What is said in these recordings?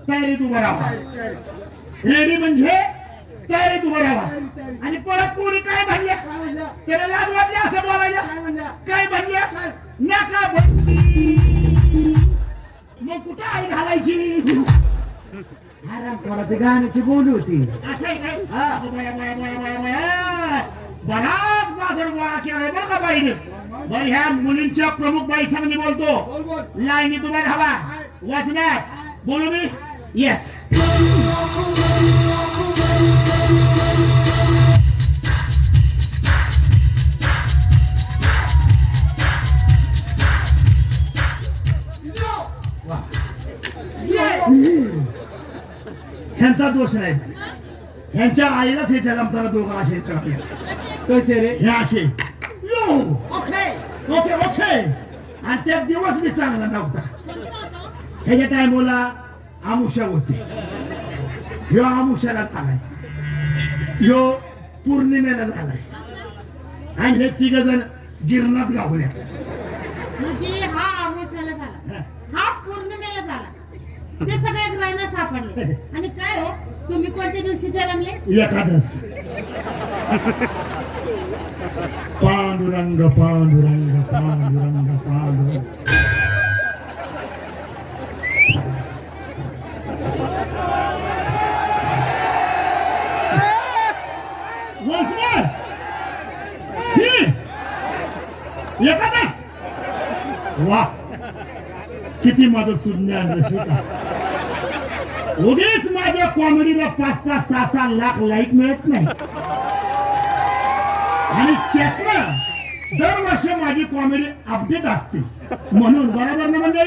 तयारीत उभं राहा. रेडी म्हणजे तयारीत उभं राहा. आणि परत कोणी काय म्हणले त्याला लाज वाटली असं बोलायला. काय म्हणले नका बंदी. मग कुठे आई घालायची. आराम करा ते गाण्याची बोल होती. असं आहे काय. बराच बाजार गोळा केलाय बरं का बाईने. बरं ह्या मुलींच्या प्रमुख बाई सांगली बोलतो. लाईनी तुम्हाला हवा वाचण्यात बोलू मी. येस ह्यांचा दोष नाही. ह्यांच्या आईलाच हे जन्मताना दोघं असे करते. कसे रे हे असे यो ओके ओके ओके. आणि त्या दिवस मी चांगला नव्हता. ह्याच्या टायमला आमुषा होती. ह्यो आमुषाला झालाय. ह्यो पौर्णिमेला झालाय. आणि हे तिघ जण गिरणात गावल्या. म्हणजे हा आमुषाला झाला, हा पौर्णिमेला झाला, ते सगळे ग्रहण सापडले. आणि काय हो तुम्ही कोणत्या दिवशी जन्मले? एकादश. पांडुरंग पांडुरंग पांडुरंग पांडुरंग. Once more. एकादश. वा किती माझं सुज्ञान रसिका. उगीच माझ्या कॉमेडीला 5-5, 6-6 लाख लाईक मिळत नाही. आणि त्यातनं दरवर्षी माझी कॉमेडी अपडेट असते. म्हणून बरोबर ना म्हणजे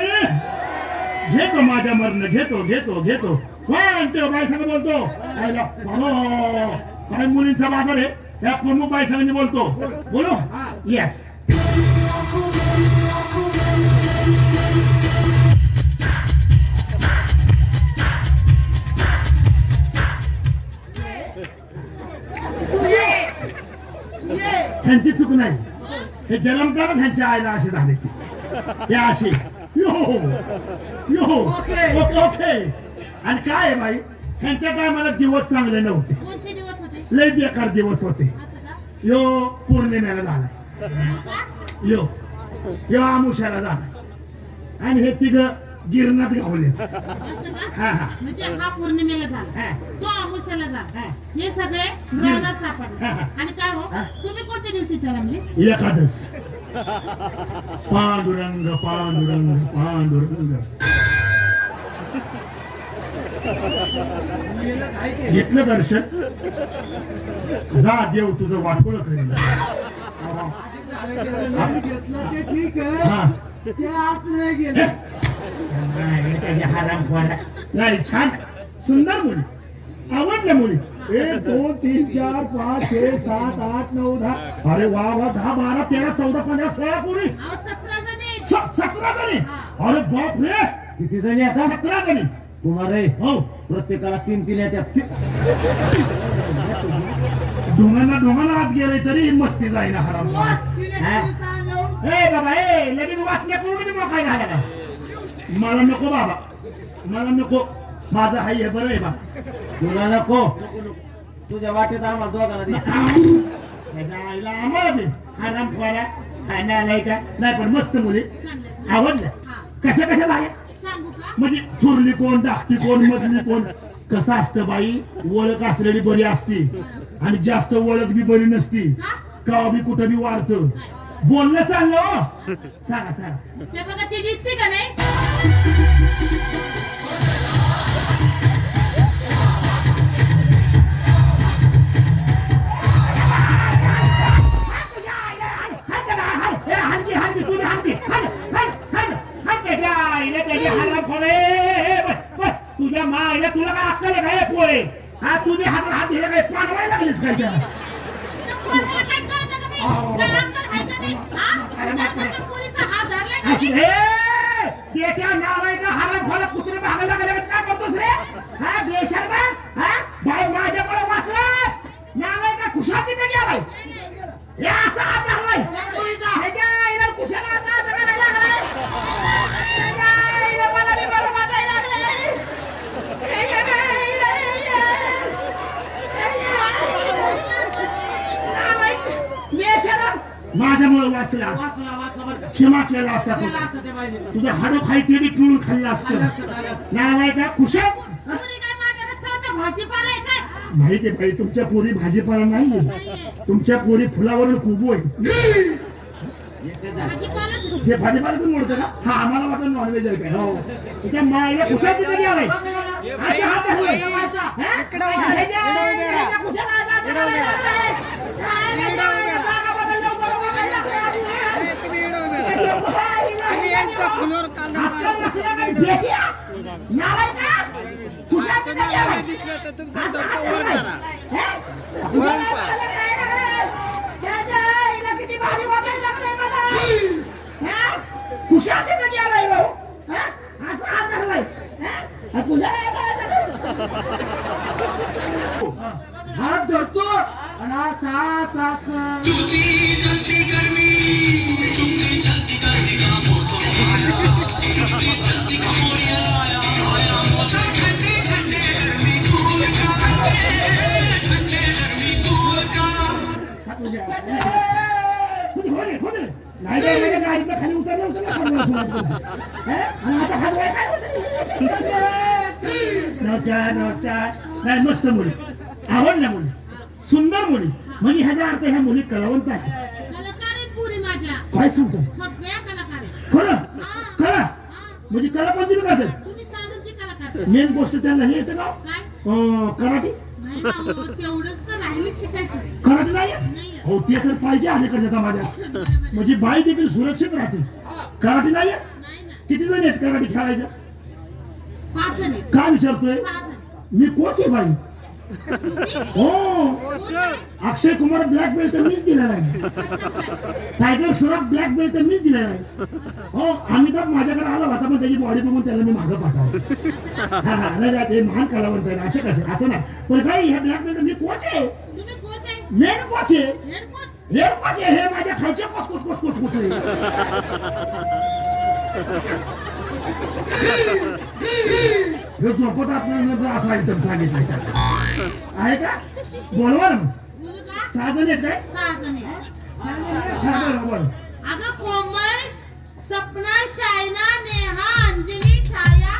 घेतो माझ्या मरण घेतो घेतो घेतो. पण ते बाई सांग बोलतो काय मुलींचा बाजार आहे. त्या प्रमुख बाई सांग बोलतो. बोलो येस. ह्यांची चूक नाही. हे जन्मताच ह्यांच्या आईला असे झाले. ते असे यो यो ओके ओके. आणि काय आहे बाई ह्यांच्या टायमाला दिवस चांगले नव्हते. कोणते दिवस होते? लय बेकार दिवस होते. असं का? यो पौर्णिमेला झालाय. हो का? यो आमुषाला झालाय. आणि हे तिघ गिरणात गावले. असं हा, हा. का? म्हणजे हा पौर्णिमेला झाला, हा. तो आमुषाला झाला, हा. हे सगळे ग्रहणात सापडले. हा, हा. आणि काय हो तुम्ही कोणत्या दिवशी जन्मले? एकादश. पांडुरंग पांडुरंग पांडुरंग. घेतलं दर्शन. जा देव तुझं वाटोळ करेल. घेतलं ते ठीक आहे. हा ते आत नाही गेलं. नाही छान सुंदर मुली. आवडल्या मुली. 1 2 3 4 5 6 7 8 9 10. अरे वा वा 10 12 13 14 15 16 पुरी. अहो 17 जणी. 17 जणी. हा. अरे बाप रे. किती जणी आता 17 जणी. तुम्हाला हो प्रत्येकाला 3-3 येतात. ढोंगाना आत गेले तरी मस्ती जाईना हराम. हा? ए बाबा ए लगेच वाटण्या करून मी मोकाय झाला का. मला नको बाबा मला नको. माझं हाय हे बरं आहे बा. तुला नको. तुझ्या वाटेत आम्हाला दोघांना दे. त्याच्या आईला आम्हाला दे. आराम करा खायला आलाय का नाही. पण मस्त मुली आवडल्या. कशा कशा झाल्या सांगू का? म्हणजे थोरली कोण धाकटी कोण मधली कोण. कसं असतं बाई ओळख असलेली बरी असती. आणि जास्त ओळख बी बरी नसती. का बी कुठं बी वाढतं. बोलणं चाललं हो. सांगा सांगा. ते बघा ती दिसते का नाही? तुझ्या मायला तुला काय अक्कल काय पोरे. हा तुझे हात दिले काय पाणवायला लागलीस काय त्या. पोराला काय कळतं का नाही? काय अक्कल आहे का नाही? हा? स्वतःच्या पोरीचा हात धरलाय का नाही? त्याच्या नावायचं हरम खोला कुत्रे भागायला गेले काय करतोस रे. हा देशात हा भाई माझ्याकडे वाचलास. नावायचा खुशाल तिथे गेलाय. हे असं हात धरलाय. ह्याच्या आईला कुशाला हात धरायला लागलाय. ह्याच्या आईला मला बी बरं वाटायला लागलंय. वाचलास वाचला बरं का क्षमा केला असता केलं तू. असतं ते बाईने. तुझं हाडो खाई ते बी पिळून खाल्लं असतं नाही का खुशाल पुरी काय माझ्या रस्त्यावरचा भाजीपाला आहे काय? माहिती आहे बाई तुमच्या पोरी भाजीपाला नाही नाहीये. तुमच्या पोरी फुलावरून कुबू आहे भाजीपालाच आहे. हे भाजीपाला तुम्ही म्हणतो का हा आम्हाला वाटलं नॉनव्हेज आहे काय हो त्या मायला खुशाल किती आलाय असं हात धरलाय. हा? ह्याच्या- ह्याच्या खुशाल हात धरलाय. अक्कल नसल्यामुळे भेट्या. नालाय का? खुशाल किती आलाय? असं हात धरलाय. हे? खुशाल हात धरलाय. त्याच्या आईला किती भारी वाटायला लागलंय मला. हा? खुशाल किती गेलाय भाऊ? हा? असं हात धरलाय. हा? खुशाल हात धरलाय. हात धरतो आणि आता खाली उतरलं नमस्कार नमस्कार नाही मस्त मुली आवडल्या मुली सुंदर मुली म्हणजे ह्याचा अर्थ ह्या मुली कलावंत आहे कलाकार आहेत पुरी माझ्या. काय सांगतो सगळ्या कलाकार आहेत. खरं कला म्हणजे कला कोणती करतात तुम्ही सांगून की कलाकार मेन गोष्ट त्यांना हे येतं का काय? कराटे नाही ना हो, तेवढंच तर राहिले शिकायचं. कराटे नाही नाहीये. हो ते तर पाहिजे अलीकडच्या समाजात म्हणजे बाई देखील सुरक्षित राहते कराटे नाही नाही ना. किती जण आहेत कराटे खेळायच्या 5 जण आहेत. काय विचारतोय 6 जण आहेत. मी कोच आहे बाई हो कोण आहे? अक्षय कुमार ब्लॅक बेल्ट तर मीच दिलेला आहे टायगर श्रॉफ ब्लॅक बेल्ट तर मीच दिलेला आहे हो अमिताभ माझ्याकडे आला होता पण त्याची बॉडी बघून त्याला मी मागं पाठवलं हा हा नाही ते महान कलावंत आहे असं कसं असं नाही पण काय ह्या ब्लॅक बेल्ट मी कोच आहे तुम्ही कोच आहे? मेन कोच आहे हेड कोच? हे कोच आहे हे माझ्या खालच्या coach coach coach coach coach हे झोपत आपल्याला असा आयटम सांगितलाय का आहे का बोलवा ना मग. बोलू का? 6 जण आहेत काय 6 जण आहेत. हा बरोबर अगं कोमल, सपना, शायना, नेहा, अंजली, छाया.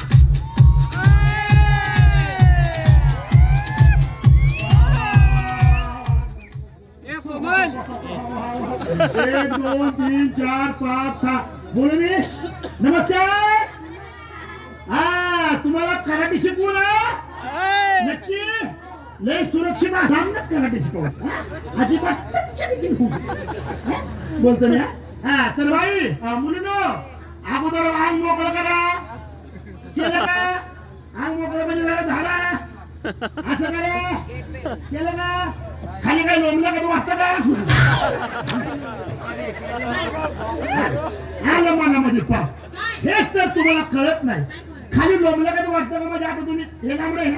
एक 2 3 4 5 6 बोलू मी नमस्कार हा तुम्हाला कराटे शिकवू ना नक्की लय सुरक्षित सामनाच कराटे शिकवत अजिबात टच्च देखील होऊ शकत. बोलतो मी हा तर बाई मुलीनो अगोदर अंग मोकळं करा केलं का अंग मोकळं म्हणजे जरा झाला असं करा केलं का खाली काय लोंबलं का तू वाटतं का आलं मनामध्ये पाप हेच तर तुम्हाला कळत नाही खाली लोंबलं का तू वाटतं का म्हणजे आता तुम्ही हे लांबलं आहे ना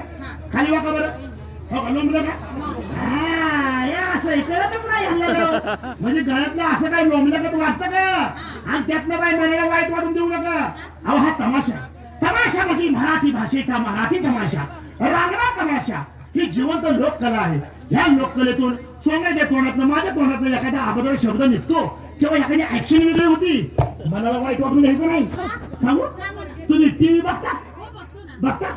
खाली वाका बरं हो का लोंबलं का हा हे असं आहे कळतच नाही ह्यांना. म्हणजे गळ्यातलं असं काय लोंबलं का तू वाटतं का आणि त्यातनं काय मनाला वाईट वाटून देऊ नका अहो हा तमाशा तमाशा म्हणजे मराठी भाषेचा मराठी तमाशा रांगडा तमाशा ही जिवंत लोककला आहे ह्या लोककलेतून सोन्याच्या तोंडातनं माझ्या तोंडातनं एखादा अगोदर शब्द निघतो किंवा एखादी ऍक्शन वेगळी होती मनाला वाईट वाटून घ्यायचं नाही सांगू तुम्ही टीव्ही बघता हो, बघतो ना. बघता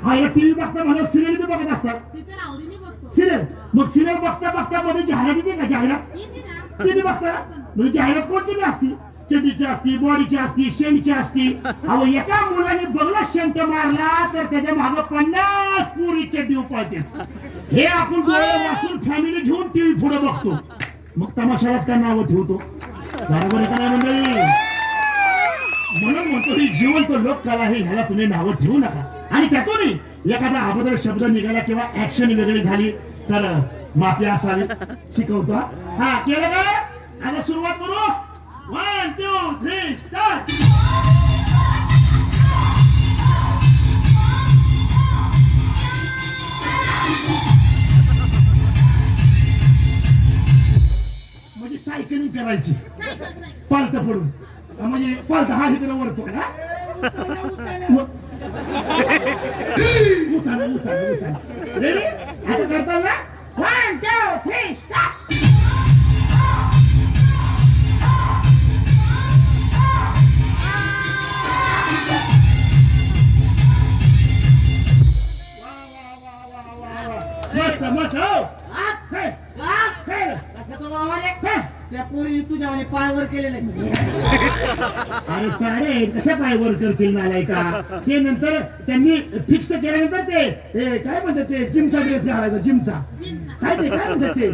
हा या टीव्ही बघता मला सिरियल बी बघत असतात ती तर आवडीने बघतो. सिरियल मग सिरियल बघता बघता मध्ये जाहिरात येते का जाहिरात येते ना. ते बी बघता ना म्हणजे जाहिरात कोणती बी असती चड्डीची असती बॉडीची असती शेंटची असती अहो एका मुलाने बघला शेंट मारला तर त्याच्या मागे 50 पुरी चड्डी उपळते हे आपण डोळे वाचून फॅमिली घेऊन टीव्ही पुढे बघतो मग तमाशालाच काय नाव ठेवतो बरोबर आहे का नाही मंडळी म्हणून म्हणतो ही जिवंत लोककला आहे ह्याला तुम्ही नावं ठेवू नका आणि त्यातूनही एखादा अगोदर शब्द निघाला किंवा ऍक्शन वेगळी झाली तर माफी असावी शिकवतो हा केलं का आता सुरुवात करू 1 2 3 स्टार्ट म्हणजे सायकलिंग करायची पालत पडून म्हणजे पालत हा इकडे वरतो का उताना उताना उताना रेडी आता करता ना 1 2 3 स्टार्ट मस्त मस्त हो हे, हे. कसं तो बाबा रे? हे. त्या पोरी तुझ्या म्हणे पाय वर केले नाही. अरे सारे कशा पाय वर करतील नालाय का ते नंतर त्यांनी फिक्स केल्यानंतर ते काय म्हणतात ते जिमचा ड्रेस घालायचा जिमचा काय म्हणतात ते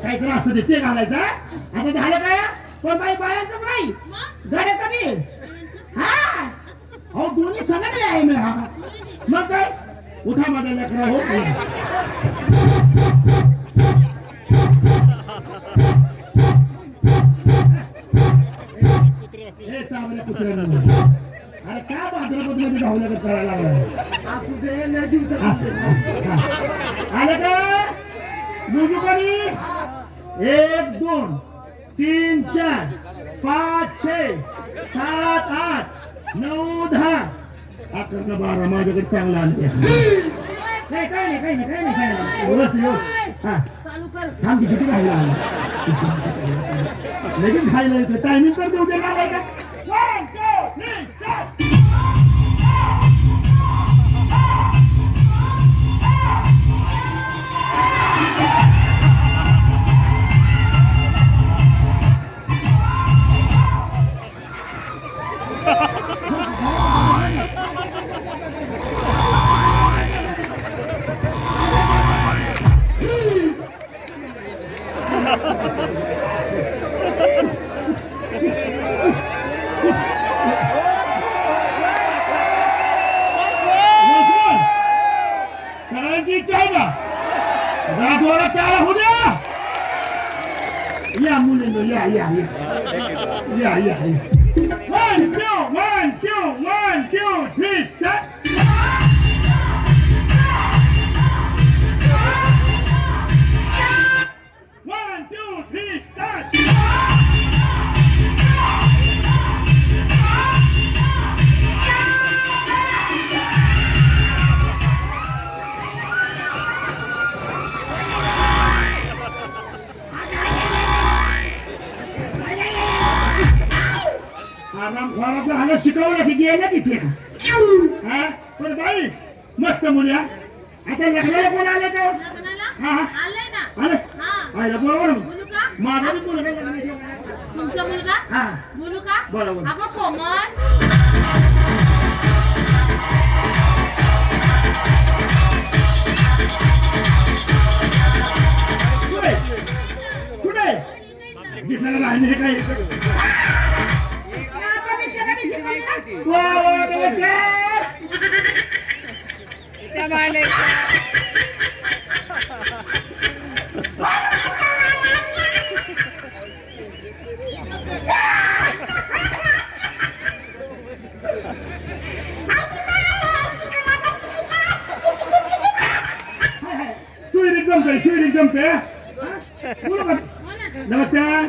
काहीतरी असतं ते घालायचं आता झालं काय पण बाई बायांचं नाही गाड्याचा बी हा अहो दोन्ही सगळे आहे ना हा मग काय उठा माझ्या लेकरा हो हे चांगल्या कुत्र्यांना अरे काय भाद्रपद मध्ये धावल्या करायला लागला असू दे लय दिवसात आलं का मुजुकरी 1 2 3 4 5 6 7 8 9 10 11 12 माझ्याकडे चांगला आले काही नाही व्यवस्थित येऊ हा थांब किती राहिला लगेच खायला येतं टायमिंग तर देऊ दे ना का 1 2 3 4 सगळ्यांची इच्छा आहे का जरा जोरात त्याला होऊ द्या या मुलींनो या या या या या 1 2 3 start आराम आलं शिकवलं की गेलं तिथे हा पण बाई मस्त मुली आता लग्नाला कोण आले का हा आले आयला बरोबर माझा मुलगा तुमचा मुलगा हा बोलू का बरोबर अगं कोमल कुठे दिसायला राहिले काय सुईरी जमते नमस्कार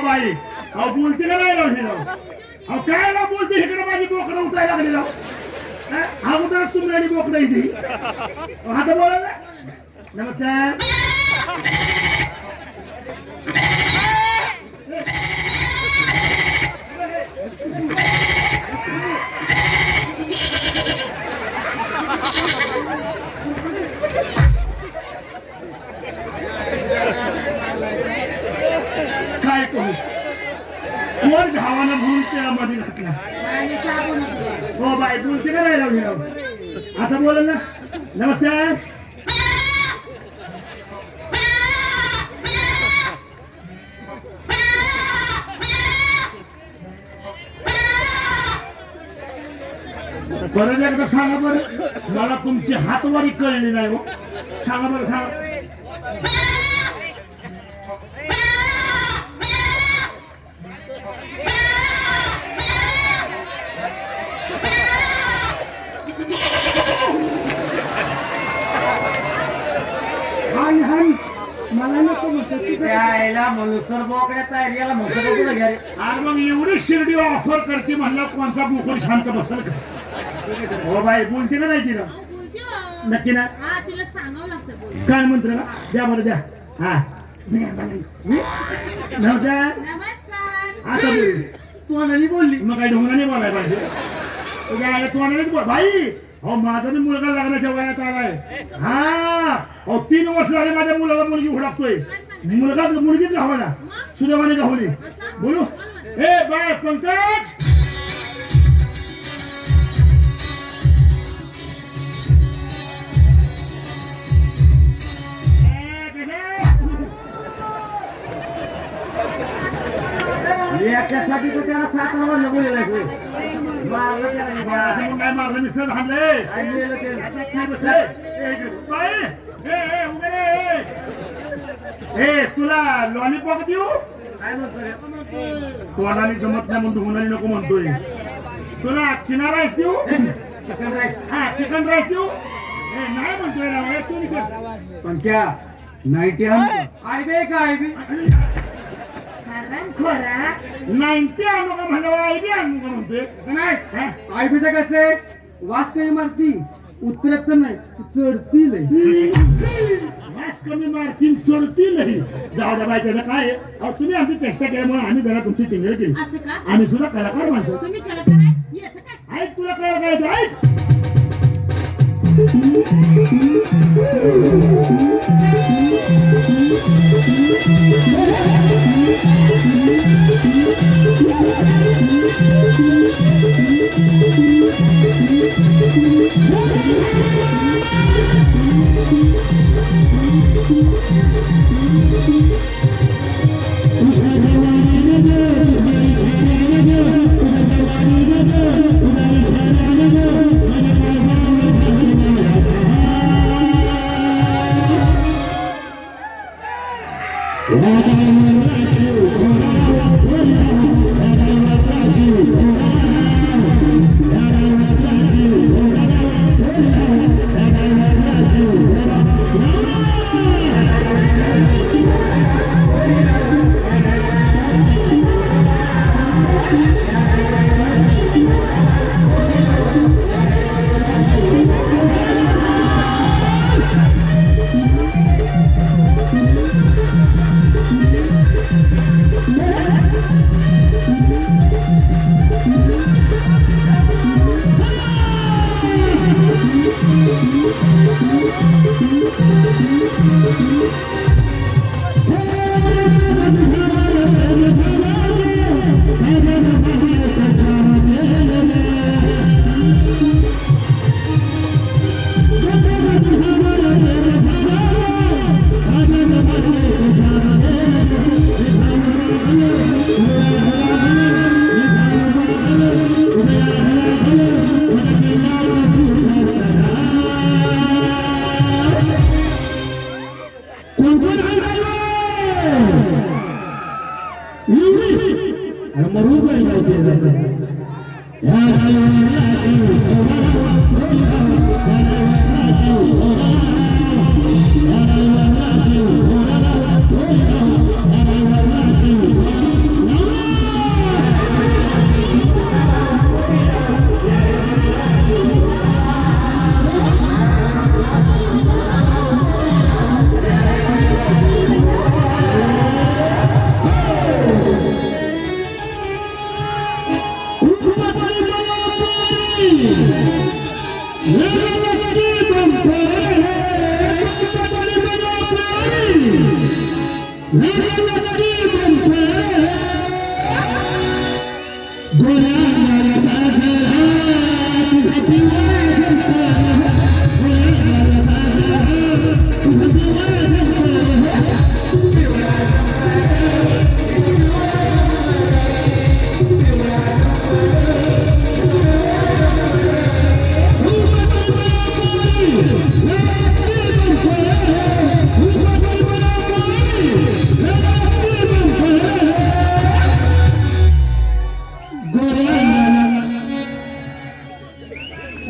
बाई अहो बोलते का नाही लावली अहो काय ना बोलते इकडे माझी बोकडं उठायला लागली लाव अगोदर तुम्ही आणि बोकडं इथे आता बोला ना नमस्कार काय करू कोण भावानं म्हणून त्याला मध्ये घातला हो बाई बोलते का नाही लावली आता बोला ना नमस्कार परत एकदा सांगा बरं मला तुमची हातवारी कळली नाही हो सांगा बरं सांगा आईला म्हणूस तर बोकड्या तयारी याला म्हणतो तुला घ्या रे. आणि मग एवढी शिर्डी ऑफर करते म्हणलं कोणचा बुकोड शांत बसल का हो बाई बोलते का नाही तिला अहो, बोलते हो. नक्की ना हा तिला सांगावं लागतं बोल. काय म्हणतो ना द्या बरं द्या हा नमस्कार नमस्कार. आता बोल तोंडाने बोलली मग काही ढोंगराने बोलायला पाहिजे तुझ्या तोंडानेच बोल भाई हो माझा मी मुलगा लग्नाच्या वयात आलाय हा हो 3 वर्ष झाले माझ्या मुलाला मुलगी हुडाकतोय मुलगीच गावाला सुदैवाने गावली बोलू ए बाय पंकज याच्यासाठी तो त्याला 7 वर्ष बोललेला आहे. मारलं त्याला मी बाळा. म्हणून काय मारलं मी सर हाणले आणि मेलं ते. ए तुला लॉलीपॉप देऊ काय म्हणतो रे? तोंडाने जमत नाही म्हणून ढोंगणाने नको म्हणतोय तुला चिना राईस देऊ चिकन राईस. हा चिकन राईस देऊ ए नाही म्हणतोय ना ए, तू निघ. पण त्या 90 आयबी का आयबी 90 आणू का म्हणलं आयबी आणू का म्हणतोय नाही आयबीचं कसं आहे वास काही मारती उतरत तर नाही चढतील. वास कमी मारतील सोडतील नाही जाऊ द्या बाई त्याचं काय आहे? अहो, तुम्ही आमची चेष्टा केल्यामुळे आम्ही जरा तुमची टिंगल केली असं का आम्ही सुद्धा कलाकार माणसं तुम्ही कलाकार आहे? येतं काय ऐक तुला कळलं काय ते, ऐक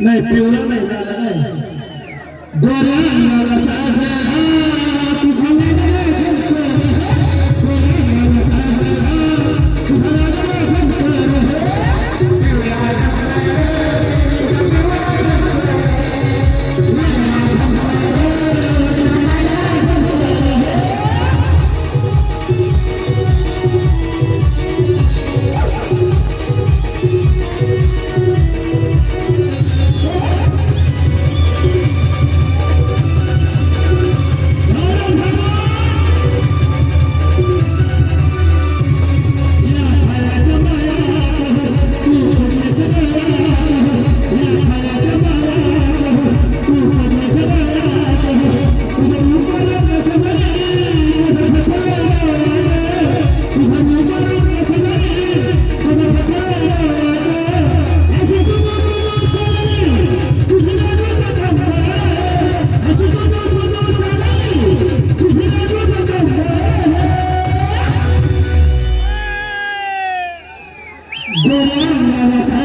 नाही पिवळा नाही झाला नाही गोरा Let's go.